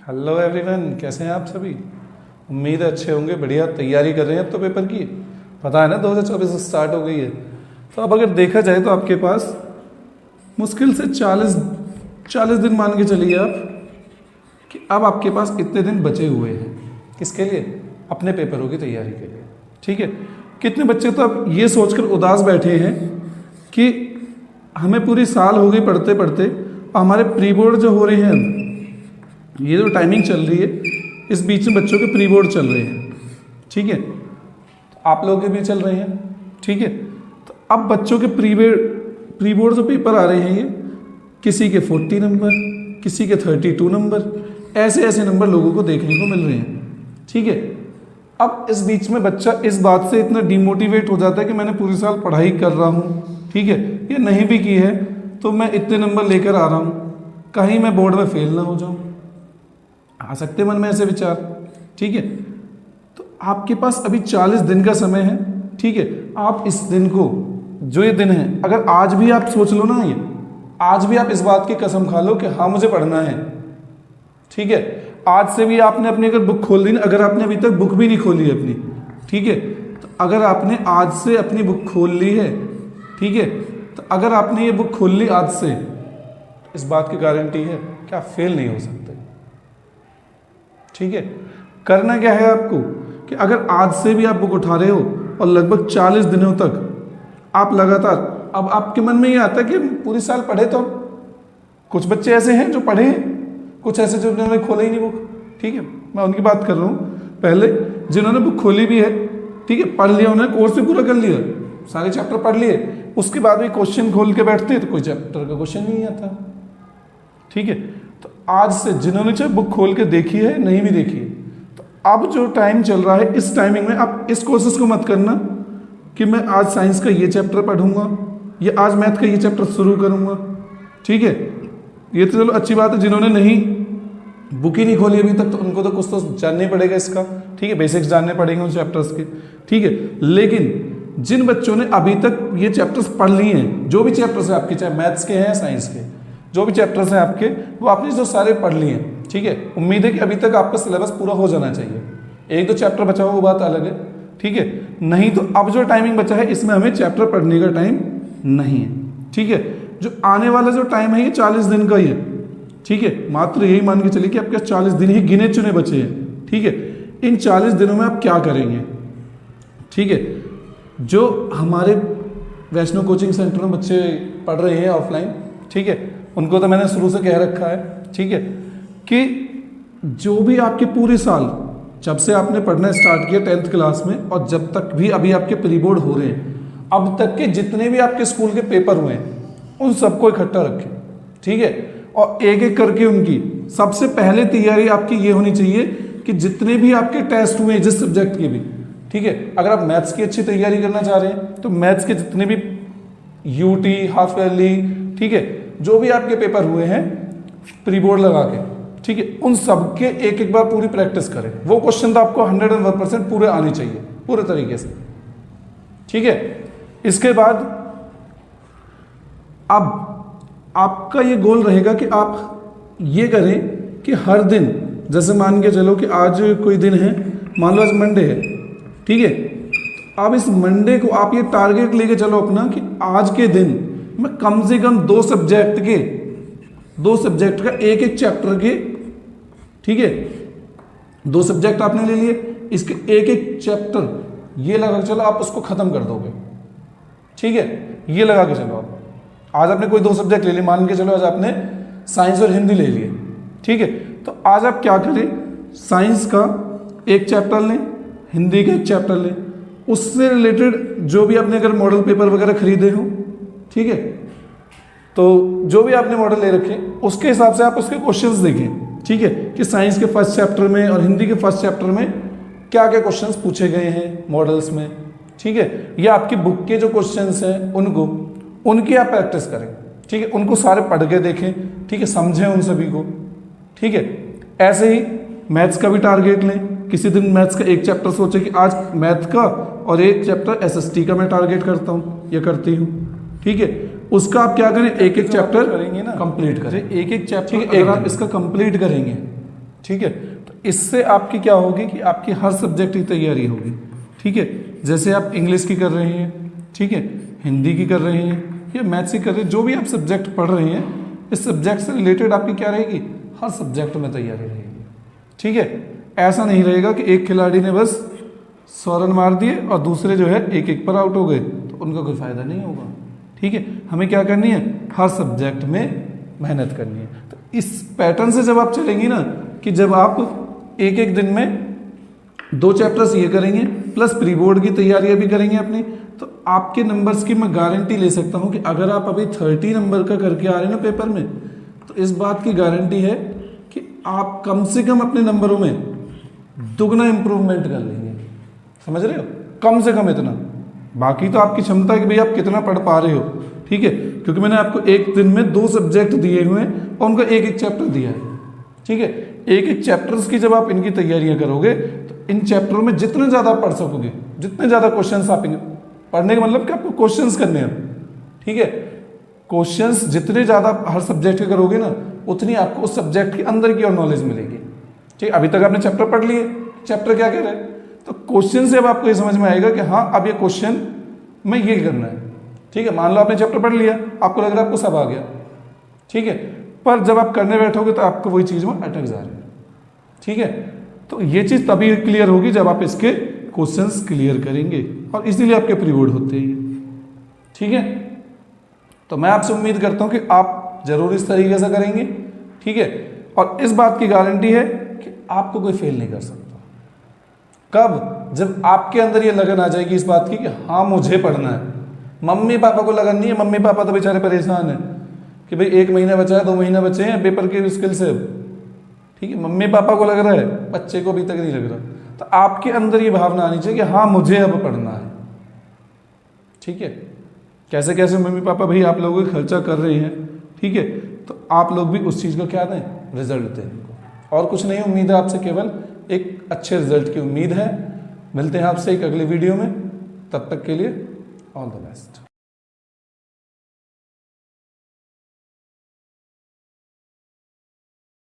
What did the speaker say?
Hello everyone, कैसे हैं आप सभी। उम्मीद है अच्छे होंगे, बढ़िया तैयारी कर रहे हैं अब तो पेपर की। पता है ना 2024 स्टार्ट हो गई है। तो अब अगर देखा जाए तो आपके पास मुश्किल से 40 दिन मान के चलिए आप कि अब आपके पास इतने दिन बचे हुए हैं। किसके लिए? अपने पेपरों की तैयारी के लिए। ठीक है। कितने बच्चे तो अब ये सोचकर उदास बैठे हैं कि हमें पूरी साल हो गई पढ़ते पढ़ते, और हमारे प्री बोर्ड जो हो रहे हैं, ये जो टाइमिंग चल रही है इस बीच में बच्चों के प्री बोर्ड चल रहे हैं। ठीक है, तो आप लोगों के भी चल रहे हैं। ठीक है, तो अब बच्चों के प्री बोर्ड जो पेपर आ रहे हैं, ये किसी के 40 नंबर, किसी के 32 नंबर, ऐसे ऐसे नंबर लोगों को देखने को मिल रहे हैं। ठीक है, अब इस बीच में बच्चा इस बात से इतना डिमोटिवेट हो जाता है कि मैंने पूरी साल पढ़ाई कर रहा हूँ, ठीक है, ये नहीं भी की है तो मैं इतने नंबर लेकर आ रहा हूँ, कहीं मैं बोर्ड में फेल ना हो जाऊँ। आ सकते मन में ऐसे विचार। ठीक है, तो आपके पास अभी 40 दिन का समय है। ठीक है, आप इस दिन को, जो ये दिन है, अगर आज भी आप सोच लो ना, ये आज भी आप इस बात की कसम खा लो कि हाँ मुझे पढ़ना है। ठीक है, आज से भी आपने अपनी अगर बुक खोल ली ना, अगर आपने अभी तक बुक भी नहीं खोली है अपनी, ठीक है, तो अगर आपने आज से अपनी बुक खोल ली है, ठीक है, तो अगर आपने ये बुक खोल ली आज से, इस बात की गारंटी है कि आप फेल नहीं हो सकते। ठीक है, करना क्या है आपको कि अगर आज से भी आप बुक उठा रहे हो और लगभग 40 दिनों तक आप लगातार, अब आपके मन में ये आता है कि पूरी साल पढ़े, तो कुछ बच्चे ऐसे हैं जो पढ़े हैं, कुछ ऐसे जो उन्होंने खोले ही नहीं बुक। ठीक है, मैं उनकी बात कर रहा हूँ। पहले जिन्होंने बुक खोली भी है, ठीक है, पढ़ लिया, उन्होंने कोर्स भी पूरा कर लिया, सारे चैप्टर पढ़ लिए, उसके बाद भी क्वेश्चन खोल के बैठते हैं तो कोई चैप्टर का क्वेश्चन नहीं आता। ठीक है, तो आज से जिन्होंने चाहे बुक खोल के देखी है, नहीं भी देखी है, तो अब जो टाइम चल रहा है, इस टाइमिंग में आप इस कोशिश को मत करना कि मैं आज साइंस का ये चैप्टर पढ़ूंगा या आज मैथ का ये चैप्टर शुरू करूंगा। ठीक है, ये तो चलो अच्छी बात है, जिन्होंने नहीं बुक ही नहीं खोली अभी तक तो उनको तो कुछ तो जानना ही पड़ेगा इसका। ठीक है, बेसिक्स जानने पड़ेंगे उन चैप्टर्स के। ठीक है, लेकिन जिन बच्चों ने अभी तक ये चैप्टर्स पढ़ लिए हैं, जो भी चैप्टर्स हैं आपके, चाहे मैथ्स के हैं, साइंस के, जो भी चैप्टर्स हैं आपके, वो आपने जो सारे पढ़ लिए हैं। ठीक है, उम्मीद है कि अभी तक आपका सिलेबस पूरा हो जाना चाहिए। एक दो चैप्टर बचा हो वो बात अलग है। ठीक है, नहीं तो अब जो टाइमिंग बचा है इसमें हमें चैप्टर पढ़ने का टाइम नहीं है। ठीक है, जो आने वाला जो टाइम है ये 40 दिन का ही है। ठीक है, मात्र यही मान के चलिए कि आपके 40 दिन ही गिने चुने बचे हैं। ठीक है, इन 40 दिनों में आप क्या करेंगे? ठीक है, जो हमारे वैष्णो कोचिंग सेंटर में बच्चे पढ़ रहे हैं ऑफलाइन, ठीक है, उनको तो मैंने शुरू से कह रखा है, ठीक है, कि जो भी आपके पूरे साल, जब से आपने पढ़ना स्टार्ट किया 10th क्लास में और जब तक भी अभी आपके प्री बोर्ड हो रहे हैं, अब तक के जितने भी आपके स्कूल के पेपर हुए हैं उन सबको इकट्ठा रखें। ठीक है, और एक एक करके उनकी सबसे पहले तैयारी आपकी ये होनी चाहिए कि जितने भी आपके टेस्ट हुए जिस सब्जेक्ट के भी, ठीक है, अगर आप मैथ्स की अच्छी तैयारी करना चाह रहे हैं तो मैथ्स के जितने भी यूटी, हाफ ईयरली, ठीक है, जो भी आपके पेपर हुए हैं प्री बोर्ड लगा के, ठीक है, उन सब के एक एक बार पूरी प्रैक्टिस करें। वो क्वेश्चन तो आपको 101% पूरे आने चाहिए पूरे तरीके से। ठीक है, इसके बाद अब आपका ये गोल रहेगा कि आप ये करें कि हर दिन, जैसे मान के चलो कि आज कोई दिन है, मान लो आज मंडे है, ठीक है, तो आप इस मंडे को आप ये टारगेट लेके चलो अपना कि आज के दिन मैं कम से कम 2 सब्जेक्ट का एक एक चैप्टर के, ठीक है, 2 सब्जेक्ट आपने ले लिए, इसके एक एक चैप्टर ये लगा के चलो आप उसको खत्म कर दोगे। ठीक है, ये लगा के चलो आप। आज आपने कोई 2 सब्जेक्ट ले लिए, मान के चलो आज आपने साइंस और हिंदी ले लिए, ठीक है, तो आज आप क्या करें, साइंस का एक चैप्टर लें, हिंदी का एक चैप्टर लें, उससे रिलेटेड जो भी आपने अगर मॉडल पेपर वगैरह खरीदे हो, ठीक है, तो जो भी आपने मॉडल ले रखे उसके हिसाब से आप उसके क्वेश्चंस देखें। ठीक है, कि साइंस के फर्स्ट चैप्टर में और हिंदी के फर्स्ट चैप्टर में क्या क्या क्वेश्चंस पूछे गए हैं मॉडल्स में। ठीक है, या आपकी बुक के जो क्वेश्चंस हैं उनकी आप प्रैक्टिस करें। ठीक है, उनको सारे पढ़ के देखें, ठीक है, समझें उन सभी को। ठीक है, ऐसे ही मैथ्स का भी टारगेट लें, किसी दिन मैथ्स का एक चैप्टर सोचे कि आज मैथ का और एक चैप्टर एसएसटी का मैं टारगेट करता हूँ या करती हूँ। ठीक है, उसका आप क्या करें, एक एक चैप्टर करेंगे ना, कंप्लीट करें, एक एक चैप्टर अगर आप इसका कंप्लीट करेंगे, ठीक है। तो इससे आपकी क्या होगी कि आपकी हर सब्जेक्ट की तैयारी होगी, ठीक है। जैसे आप इंग्लिश की कर रहे हैं, ठीक है, हिंदी की कर रहे हैं या मैथ्स की कर रहे हैं, जो भी आप सब्जेक्ट पढ़ रहे हैं, इस सब्जेक्ट से रिलेटेड आपकी क्या रहेगी, हर सब्जेक्ट में तैयारी रहेगी, ठीक है। ऐसा नहीं रहेगा कि एक खिलाड़ी ने बस 100 रन मार दिए और दूसरे जो है एक एक पर आउट हो गए, तो उनका कोई फायदा नहीं होगा, ठीक है। हमें क्या करनी है, हर सब्जेक्ट में मेहनत करनी है। तो इस पैटर्न से जब आप चलेंगी ना, कि जब आप एक एक दिन में 2 चैप्टर्स ये करेंगे प्लस प्री बोर्ड की तैयारियां भी करेंगे अपनी, तो आपके नंबर्स की मैं गारंटी ले सकता हूं कि अगर आप अभी 30 नंबर का करके आ रहे हैं ना पेपर में, तो इस बात की गारंटी है कि आप कम से कम अपने नंबरों में दुगना इंप्रूवमेंट कर लेंगे। समझ रहे हो, कम से कम इतना। बाकी तो आपकी क्षमता है कि भाई आप कितना पढ़ पा रहे हो, ठीक है, क्योंकि मैंने आपको एक दिन में 2 सब्जेक्ट दिए हुए हैं और उनका एक एक चैप्टर दिया है, ठीक है। एक एक चैप्टर्स की जब आप इनकी तैयारियां करोगे, तो इन चैप्टरों में जितने ज्यादा पढ़ सकोगे, जितने ज्यादा क्वेश्चंस आप पढ़ने का मतलब कि आपको क्वेश्चंस करने हैं, ठीक है। क्वेश्चंस जितने ज्यादा हर सब्जेक्ट के करोगे ना, उतनी आपको उस सब्जेक्ट के अंदर की और नॉलेज मिलेगी, ठीक। अभी तक आपने चैप्टर पढ़ लिए, चैप्टर क्या कह रहे हैं, तो क्वेश्चन से अब आपको ये समझ में आएगा कि हाँ अब ये क्वेश्चन में ये करना है, ठीक है। मान लो आपने चैप्टर पढ़ लिया, आपको लग रहा है आपको सब आ गया, ठीक है, पर जब आप करने बैठोगे तो आपको वही चीज में अटक जा रही है, ठीक है। तो ये चीज तभी क्लियर होगी जब आप इसके क्वेश्चंस क्लियर करेंगे, और इसीलिए आपके प्री बोर्ड होते हैं, ठीक है। तो मैं आपसे उम्मीद करता हूं कि आप जरूर इस तरीके से करेंगे, ठीक है। और इस बात की गारंटी है कि आपको कोई फेल नहीं कर सकता। कब, जब आपके अंदर ये लगन आ जाएगी इस बात की कि हाँ मुझे पढ़ना है। मम्मी पापा को लगन नहीं है, मम्मी पापा तो बेचारे परेशान है कि भाई 1 महीना बचा है, 2 महीना बचे हैं पेपर के मुश्किल से, ठीक है। मम्मी पापा को लग रहा है, बच्चे को अभी तक नहीं लग रहा। तो आपके अंदर ये भावना आनी चाहिए कि हाँ मुझे अब पढ़ना है, ठीक है। कैसे कैसे मम्मी पापा भाई आप लोगों का खर्चा कर रहे हैं, ठीक है, तो आप लोग भी उस चीज़ को क्या दें, रिजल्ट दें उनको। और कुछ नहीं, उम्मीद है आपसे केवल एक अच्छे रिजल्ट की उम्मीद है। मिलते हैं आपसे एक अगले वीडियो में, तब तक के लिए ऑल द बेस्ट।